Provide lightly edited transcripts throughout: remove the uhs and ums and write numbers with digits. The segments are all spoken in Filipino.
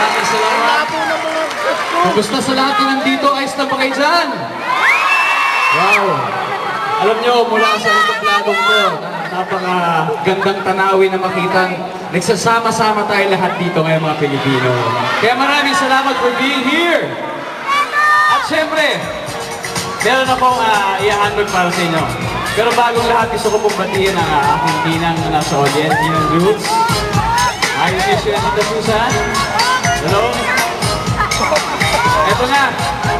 Maraming salamat. Kumusta sa lahat na nandito? Ayos na ba kayo dyan? Wow! Alam nyo, mula sa entablado ko, napaka-gandang tanawin na makita. Nagsasama-sama tayo lahat dito ngayon mga Pilipino. Kaya maraming salamat for being here! At syempre, meron akong i-handle para sa inyo. Pero bagong lahat, gusto ko pong batiin ang aking tinang nasa audience, Tinang Roots. Hi, Miss Tita Susan. Hello? Eto na,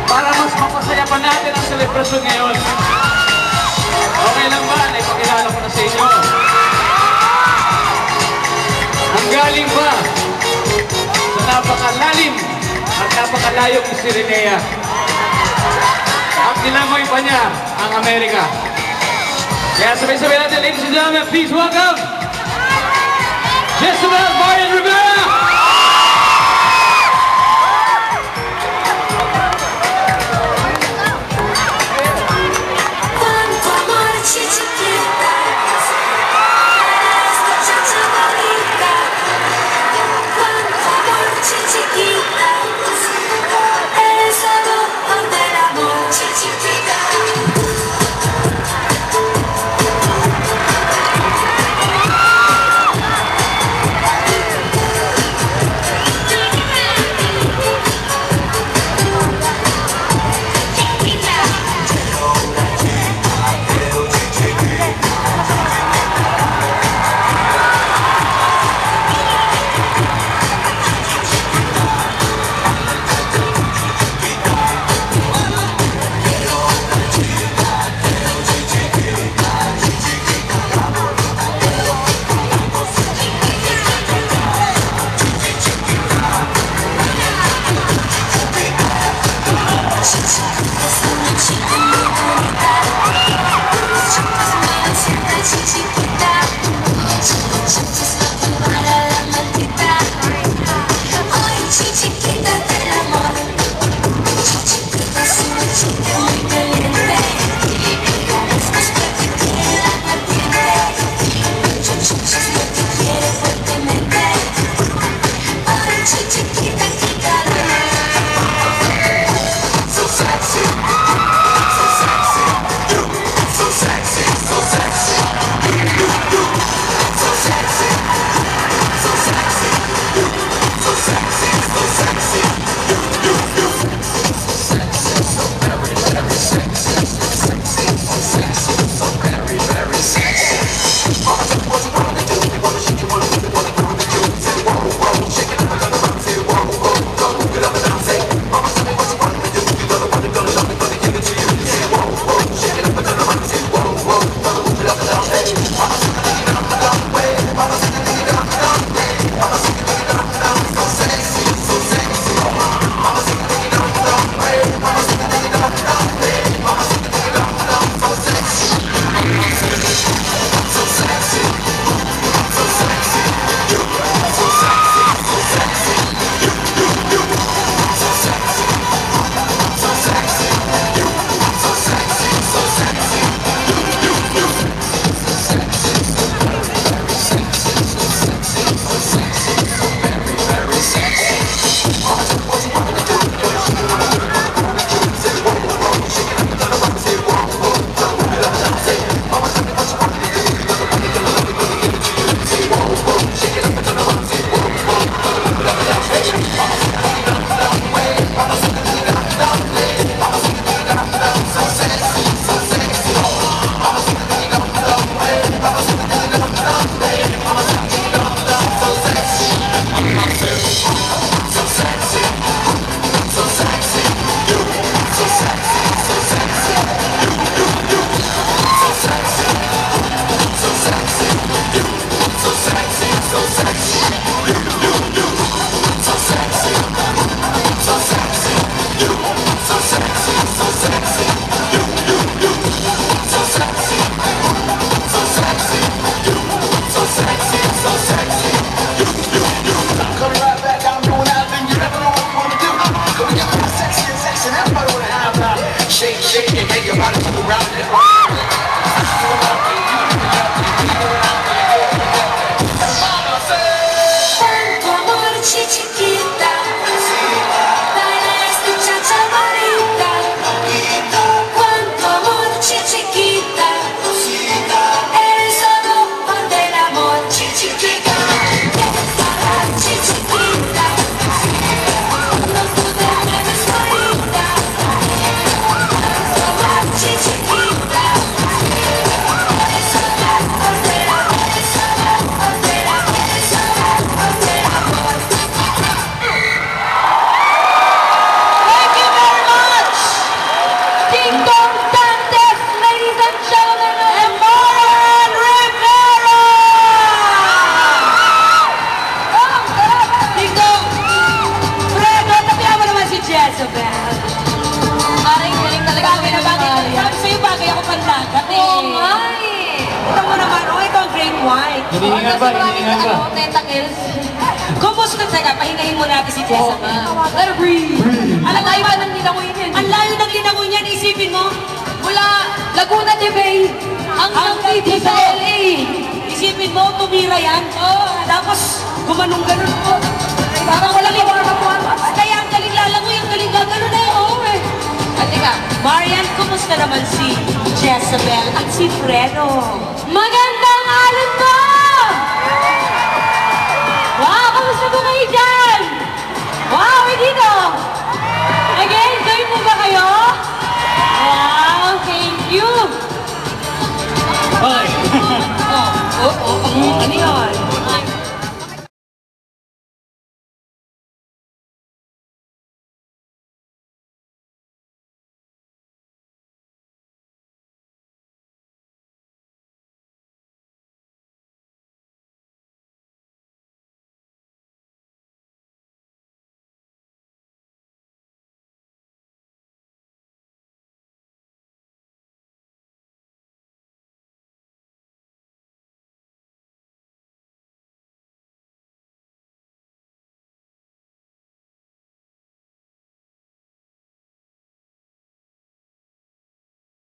para mas mapasaya pa natin ang selebrasyon ngayon. Okay lang ba? Naipakilala ko na sa inyo. Ang galing pa sa napakalalim at napakalayong si Renea. Ang nilangoy pa niya ang Amerika. Kaya sabay-sabay natin, ladies and gentlemen, please welcome Jezebel Martin Rivera! Hinihingal ba? Hinihingal ba? Tentacles. Kumusta? Teka, pahingahin mo natin si Jessica. Let it breathe. Alam mo, iba ng linangoy niyan. ang layo ng linangoy niyan, isipin mo. Mula Laguna de Bay hanggang dito sa LA. Isipin mo, tumira yan. Tapos, gumanong-ganon po. Parang walang iwanan. Kaya ang galing lalangoy, ang galing gaganon na yun. At teka, Marian, kumusta naman si Jezebel at si Fredo? maganda!